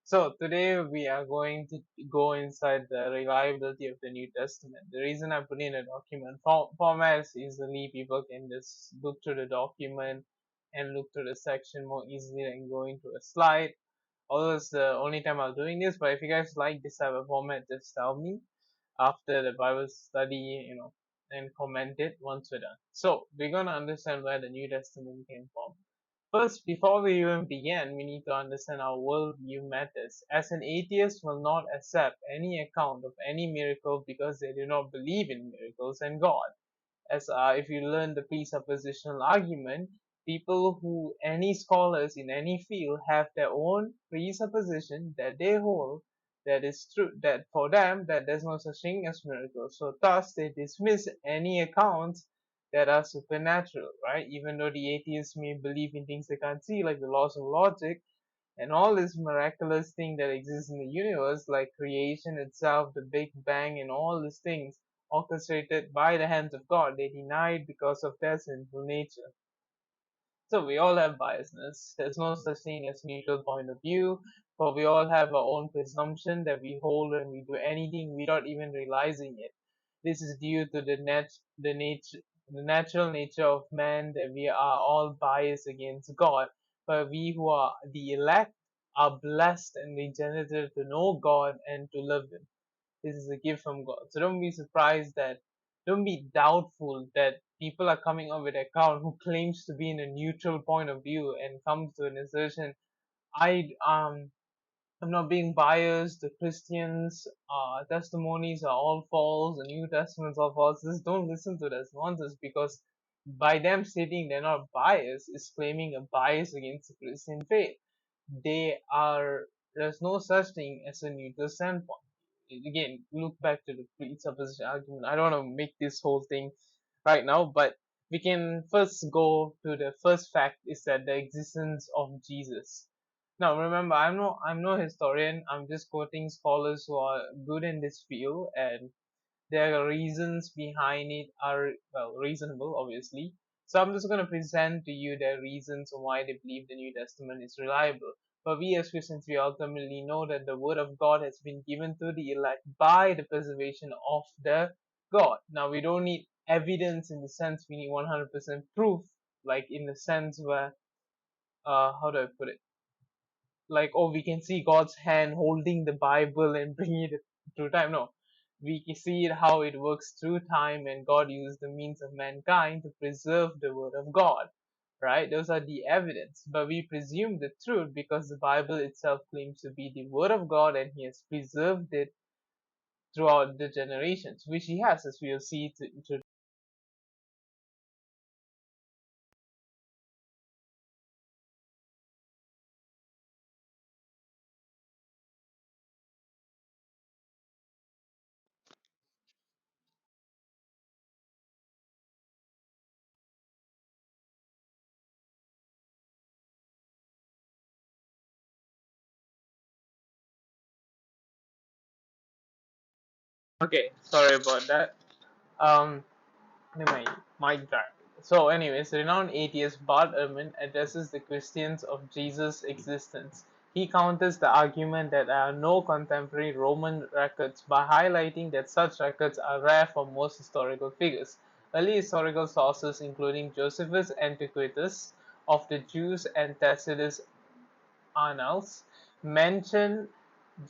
So today we are going to go inside the reliability of the New Testament. The reason I put in a document format is easily people can just look through the document and look through the section more easily than going to a slide. Although it's the only time I'm doing this, but if you guys like this type of format, just tell me after the Bible study, and comment it once we're done. So we're gonna understand where the New Testament came from. First, before we even begin, we need to understand our worldview matters, as an atheist will not accept any account of any miracle because they do not believe in miracles and God. As if you learn the presuppositional argument, people who any scholars in any field have their own presupposition that they hold that is true, that for them that there's no such thing as miracles. So thus they dismiss any accounts that are supernatural, right? Even though the atheists may believe in things they can't see, like the laws of logic, and all this miraculous thing that exists in the universe, like creation itself, the Big Bang, and all these things orchestrated by the hands of God, they deny it because of their sinful nature. So we all have biasness. There's no such thing as neutral point of view, for we all have our own presumption that we hold when we do anything without even realizing it. This is due to the natural nature of man, that we are all biased against God. But we who are the elect are blessed and regenerated to know God and to love Him. This is a gift from God. So don't be doubtful that people are coming up with an account who claims to be in a neutral point of view and comes to an assertion. I I'm not being biased. The Christians' testimonies are all false. The New Testament's all false. Just don't listen to this nonsense, because by them stating they're not biased is claiming a bias against the Christian faith. They are There's no such thing as a neutral standpoint. Again, look back to the presupposition argument. I don't want to make this whole thing right now, but we can first go to the first fact, is that the existence of Jesus. Now remember, I'm no historian. I'm just quoting scholars who are good in this field, and their reasons behind it are, well, reasonable, obviously. So I'm just going to present to you their reasons why they believe the New Testament is reliable. But we as Christians, we ultimately know that the Word of God has been given to the elect by the preservation of the God. Now we don't need evidence in the sense we need 100% proof, like in the sense where, how do I put it? Like, oh, we can see God's hand holding the Bible and bringing it through time. No, we can see it how it works through time, and God used the means of mankind to preserve the Word of God. Right? Those are the evidence. But we presume the truth because the Bible itself claims to be the Word of God, and He has preserved it throughout the generations, which He has, as we will see to. Okay, sorry about that. Um, my drive. So, anyways, renowned atheist Bart Ehrman addresses the Christians of Jesus' existence. He counters the argument that there are no contemporary Roman records by highlighting that such records are rare for most historical figures. Early historical sources, including Josephus Antiquitatus of the Jews and Tacitus Annals, mention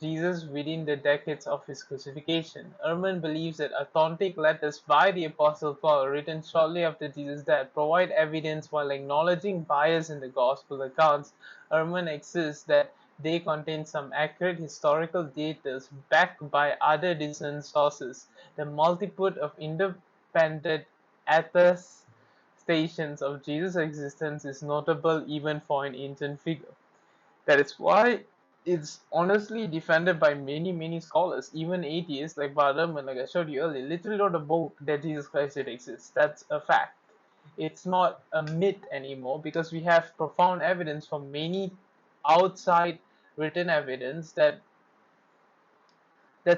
Jesus within the decades of his crucifixion. Ehrman believes that authentic letters by the Apostle Paul, written shortly after Jesus' death, provide evidence while acknowledging bias in the Gospel accounts. Ehrman insists that they contain some accurate historical data backed by other discerned sources. The multitude of independent attestations of Jesus' existence is notable even for an ancient figure. That is why it's honestly defended by many scholars, even atheists like Bardam, and like I showed you earlier, literally wrote a book that Jesus Christ did exist. That's a fact. It's not a myth anymore, because we have profound evidence from many outside written evidence that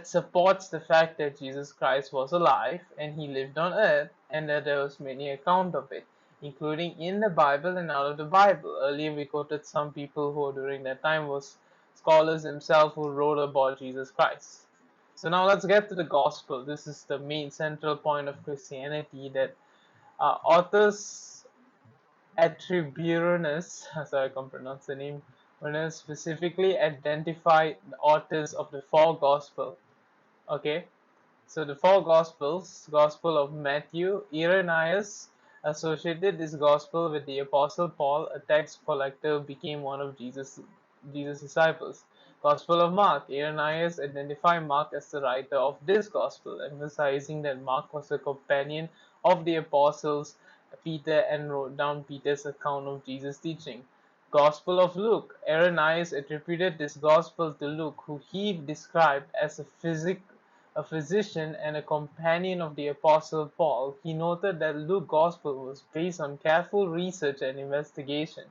supports the fact that Jesus Christ was alive and he lived on earth, and that there was many account of it, including in the Bible and out of the Bible. Earlier we quoted some people who during that time was scholars themselves who wrote about Jesus Christ. So now let's get to the gospel. This is the main central point of Christianity that authors Attributionis, sorry I can't pronounce the name, when specifically identify the authors of the four gospel. Okay, so the four Gospels, Gospel of Matthew, Irenaeus associated this Gospel with the Apostle Paul, a tax collector, became one of Jesus' disciples. Gospel of Mark, Irenaeus identified Mark as the writer of this Gospel, emphasizing that Mark was a companion of the apostles Peter and wrote down Peter's account of Jesus' teaching. Gospel of Luke, Irenaeus attributed this Gospel to Luke, who he described as a physician and a companion of the Apostle Paul. He noted that Luke's Gospel was based on careful research and investigation.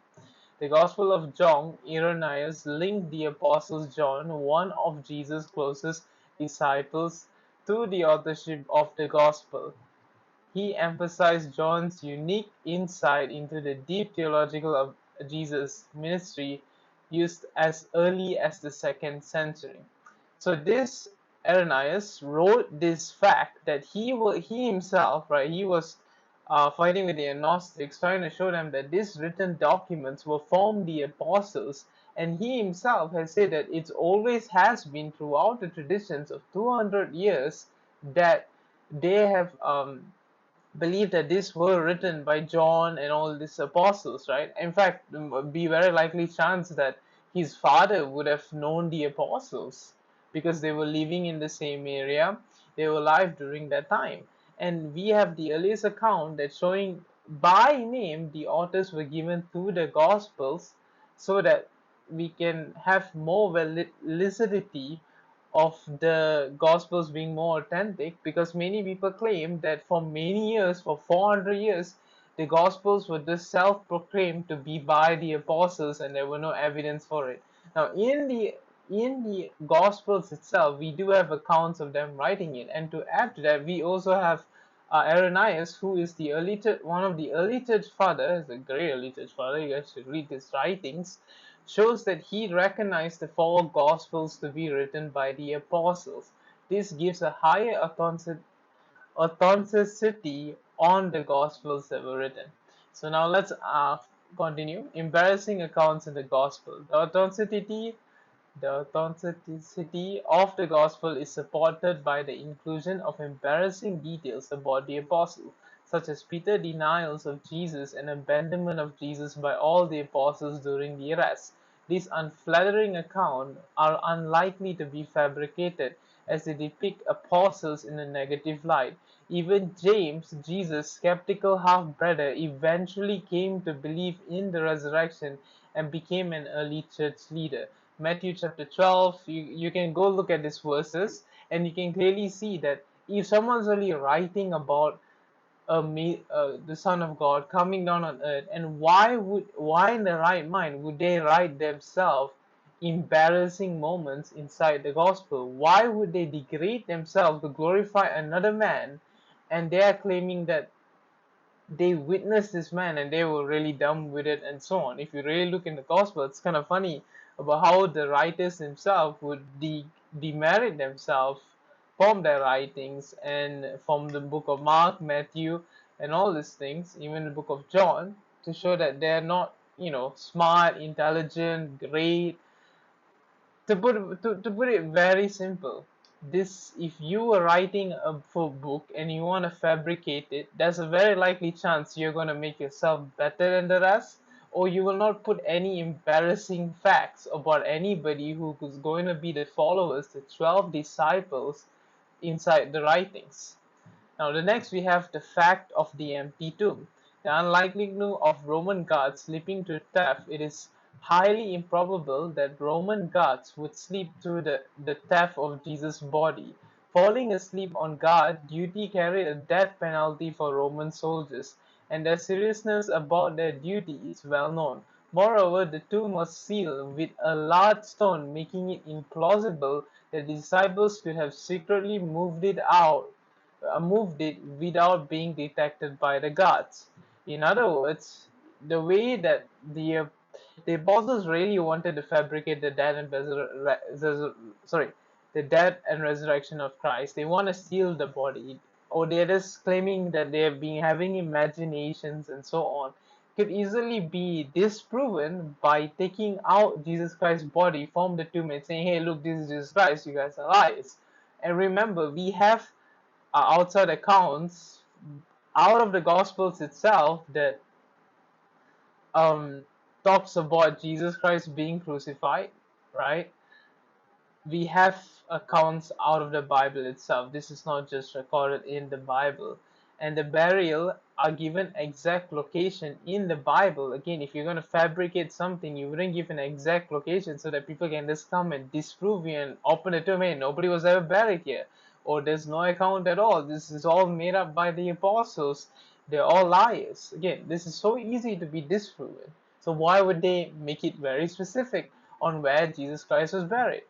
The Gospel of John, Irenaeus linked the Apostle John, one of Jesus' closest disciples, to the authorship of the Gospel. He emphasized John's unique insight into the deep theological of Jesus' ministry used as early as the 2nd century. So this Irenaeus wrote this fact that he himself, right, he was fighting with the Gnostics, trying to show them that these written documents were from the apostles, and he himself has said that it always has been throughout the traditions of 200 years that they have believe that these were written by John and all these apostles, right? In fact, be very likely chance that his father would have known the apostles because they were living in the same area. They were alive during that time. And we have the earliest account that showing by name the authors were given to the Gospels so that we can have more validity of the Gospels being more authentic, because many people claim that for many years, for 400 years, the Gospels were just self proclaimed to be by the apostles and there were no evidence for it. Now, in the Gospels itself, we do have accounts of them writing it, and to add to that, we also have Irenaeus, who is the one of the early church fathers, a great early church father. You guys should read his writings. Shows that he recognized the four Gospels to be written by the apostles. This gives a higher authenticity on the Gospels that were written. So now let's continue. Embarrassing accounts in the Gospel. The authenticity of the Gospel is supported by the inclusion of embarrassing details about the apostle, such as Peter's denials of Jesus and abandonment of Jesus by all the apostles during the arrest. These unflattering accounts are unlikely to be fabricated, as they depict apostles in a negative light. Even James, Jesus' skeptical half-brother, eventually came to believe in the resurrection and became an early church leader. Matthew chapter 12, you can go look at these verses and you can clearly see that if someone's really writing about the Son of God coming down on earth, and why in the right mind would they write themselves embarrassing moments inside the gospel? Why would they degrade themselves to glorify another man, and they are claiming that they witnessed this man and they were really dumb with it and so on? If you really look in the gospel, it's kind of funny about how the writers themselves would demerit themselves from their writings, and from the book of Mark, Matthew, and all these things, even the book of John, to show that they're not, smart, intelligent, great. To put it very simple, this if you were writing a full book and you want to fabricate it, there's a very likely chance you're going to make yourself better than the rest, or you will not put any embarrassing facts about anybody who is going to be the followers, the 12 disciples, inside the writings. Now, the next we have the fact of the empty tomb. The unlikelihood of Roman guards sleeping to theft. It is highly improbable that Roman guards would sleep through the theft of Jesus' body. Falling asleep on guard duty carried a death penalty for Roman soldiers, and their seriousness about their duty is well known. Moreover, the tomb was sealed with a large stone, making it implausible that the disciples could have secretly moved it without being detected by the guards. In other words, the way that the The apostles really wanted to fabricate the death and sorry, the death and resurrection of Christ. They want to steal the body, or they're just claiming that they have been having imaginations and so on. Could easily be disproven by taking out Jesus Christ's body from the tomb and saying, "Hey, look, this is Jesus Christ. You guys are liars." And remember, we have outside accounts out of the Gospels itself that um, talks about Jesus Christ being crucified, right? We have accounts out of the Bible itself. This is not just recorded in the Bible. And the burial are given exact location in the Bible. Again, if you're going to fabricate something, you wouldn't give an exact location so that people can just come and disprove you and open it to me. Nobody was ever buried here. Or there's no account at all. This is all made up by the apostles. They're all liars. Again, this is so easy to be disproven. So why would they make it very specific on where Jesus Christ was buried?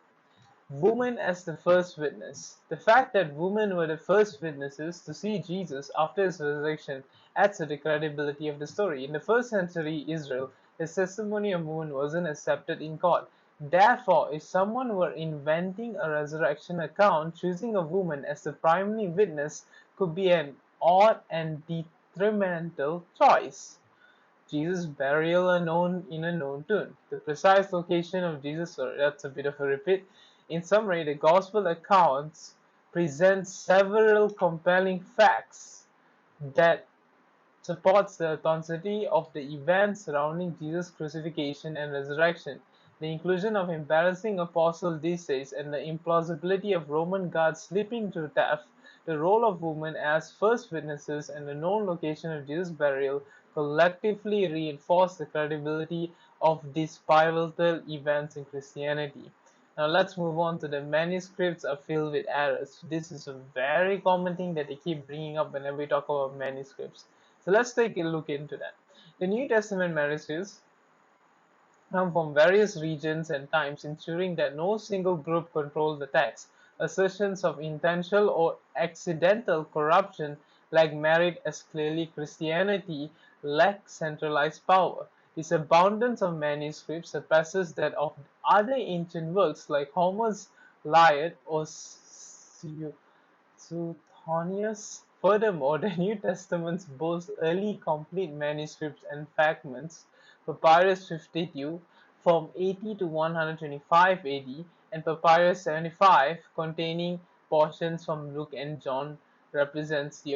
Women as the first witness. The fact that women were the first witnesses to see Jesus after his resurrection adds to the credibility of the story. In the first century Israel, the testimony of women wasn't accepted in court. Therefore, if someone were inventing a resurrection account, choosing a woman as the primary witness could be an odd and detrimental choice. Jesus' burial unknown in a known tomb. The precise location of Jesus, sorry, that's a bit of a repeat. In summary, the gospel accounts present several compelling facts that supports the authenticity of the events surrounding Jesus' crucifixion and resurrection. The inclusion of embarrassing apostle days and the implausibility of Roman guards slipping through theft, the role of women as first witnesses, and the known location of Jesus' burial collectively reinforce the credibility of these pivotal events in Christianity. Now let's move on to the manuscripts are filled with errors. This is a very common thing that they keep bringing up whenever we talk about manuscripts. So let's take a look into that. The New Testament manuscripts come from various regions and times, ensuring that no single group controls the text. Assertions of intentional or accidental corruption, like merit as clearly Christianity, lack centralized power. This abundance of manuscripts surpasses that of other ancient works like Homer's Iliad or Suetonius. Furthermore, the New Testament boasts early complete manuscripts and fragments, Papyrus 52 from 80 to 125 AD, and Papyrus 75 containing portions from Luke and John represents the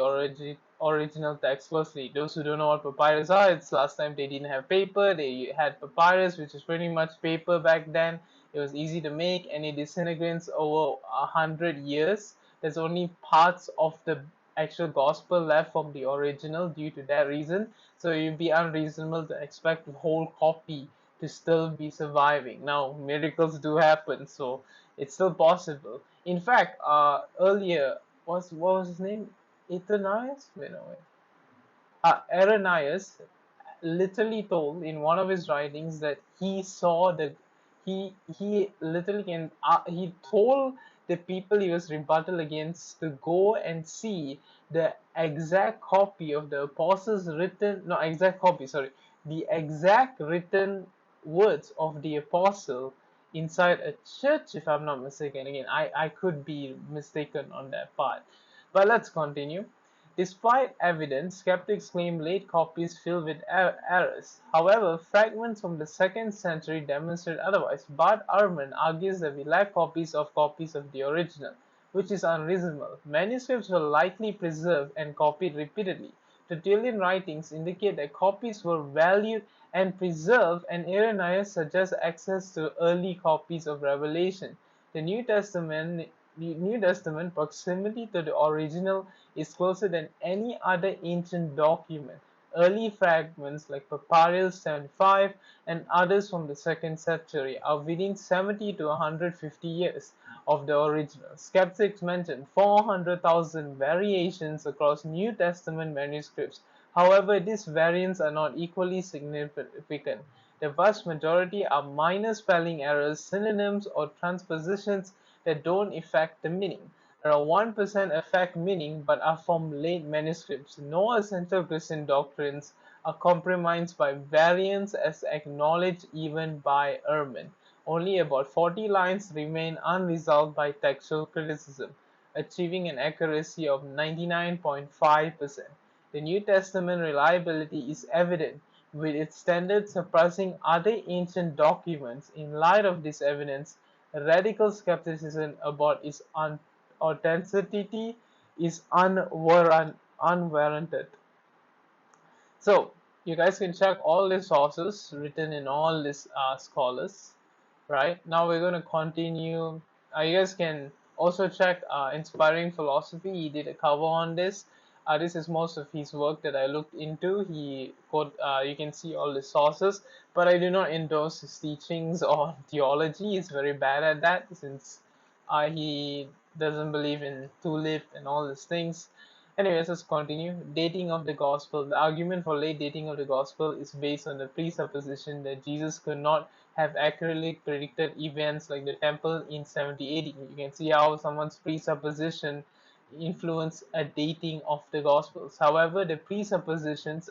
original text closely. Those who don't know what papyrus are, it's last time they didn't have paper, they had papyrus, which is pretty much paper back then. It was easy to make and it disintegrates over 100 years. There's only parts of the actual gospel left from the original due to that reason. So it'd be unreasonable to expect the whole copy to still be surviving. Now miracles do happen, so it's still possible. In fact, earlier what was his name? Irenaeus? Wait, no, wait. Irenaeus literally told in one of his writings that he saw the he literally can he told the people he was rebuttal against to go and see the exact copy of the apostles written no exact copy sorry the exact written words of the apostle inside a church, if I'm not mistaken. Again, I could be mistaken on that part, but let's continue. Despite evidence, skeptics claim late copies filled with errors. However, fragments from the 2nd century demonstrate otherwise. Bart Ehrman argues that we lack copies of the original, which is unreasonable. Manuscripts were likely preserved and copied repeatedly. Tertullian writings indicate that copies were valued and preserved, and Irenaeus suggests access to early copies of Revelation. The New Testament proximity to the original is closer than any other ancient document. Early fragments like Papyrus 75 and others from the 2nd century are within 70 to 150 years of the original. Skeptics mention 400,000 variations across New Testament manuscripts. However, these variants are not equally significant. The vast majority are minor spelling errors, synonyms, or transpositions that don't affect the meaning. Around 1% affect meaning but are from late manuscripts. No essential Christian doctrines are compromised by variants as acknowledged even by Ehrman. Only about 40 lines remain unresolved by textual criticism, achieving an accuracy of 99.5%. The New Testament reliability is evident, with its standards surpassing other ancient documents. In light of this evidence, radical skepticism about its authenticity is unwarranted. So you guys can check all the sources written in all these scholars. Right now, we're going to continue. You guys can also check Inspiring Philosophy. He did a cover on this. This is most of his work that I looked into. He quote. You can see all the sources, but I do not endorse his teachings on theology. He's very bad at that since he doesn't believe in tulip and all these things. Anyways, let's continue. Dating of the gospel. The argument for late dating of the gospel is based on the presupposition that Jesus could not have accurately predicted events like the temple in 70 AD. You can see how someone's presupposition influence a dating of the gospels. However, the presuppositions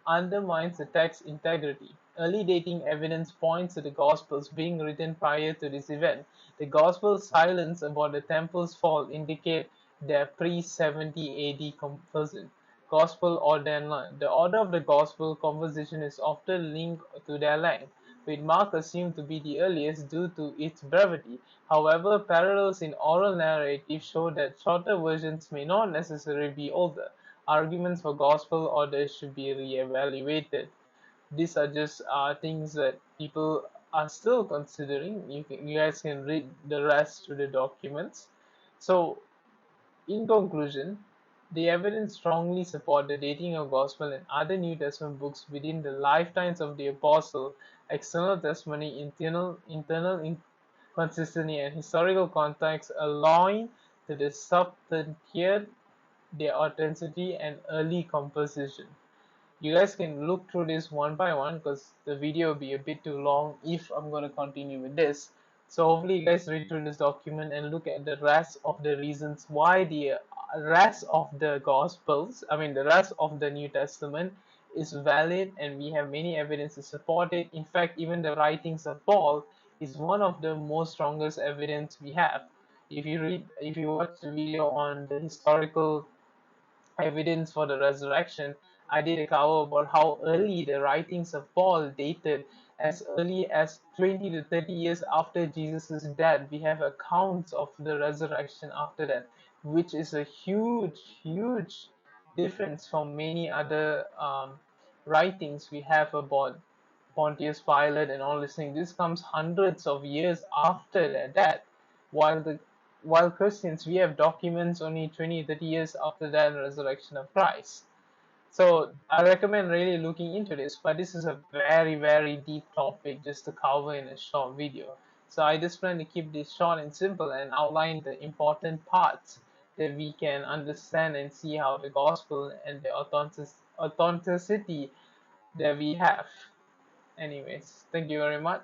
undermines the text's integrity. Early dating evidence points to the Gospels being written prior to this event. The Gospel's silence about the temple's fall indicate their pre-70 AD composition. Gospel order and line. The order of the Gospel composition is often linked to their length, with Mark assumed to be the earliest due to its brevity. However, parallels in oral narrative show that shorter versions may not necessarily be older. Arguments for gospel order should be re-evaluated. These are just things that people are still considering. You guys can read the rest of the documents. So, in conclusion, the evidence strongly support the dating of Gospel and other New Testament books within the lifetimes of the apostle. External testimony, internal inconsistency, and historical context align to the substantiate their authenticity and early composition. You guys can look through this one by one because the video will be a bit too long if I'm going to continue with this. So hopefully you guys read through this document and look at the rest of the reasons why the rest of the Gospels, I mean the rest of the New Testament is valid, and we have many evidence to support it. In fact, even the writings of Paul is one of the most strongest evidence we have. If you watch the video on the historical evidence for the resurrection, I did a cover about how early the writings of Paul dated. As early as 20 to 30 years after Jesus' death, we have accounts of the resurrection after that, which is a huge difference from many other writings we have about Pontius Pilate and all these things. This comes hundreds of years after their death, while the while Christians, we have documents only 20, 30 years after the resurrection of Christ. So I recommend really looking into this, but this is a very deep topic just to cover in a short video. So I just plan to keep this short and simple and outline the important parts that we can understand and see how the gospel and the authenticity that we have. Anyways, thank you very much.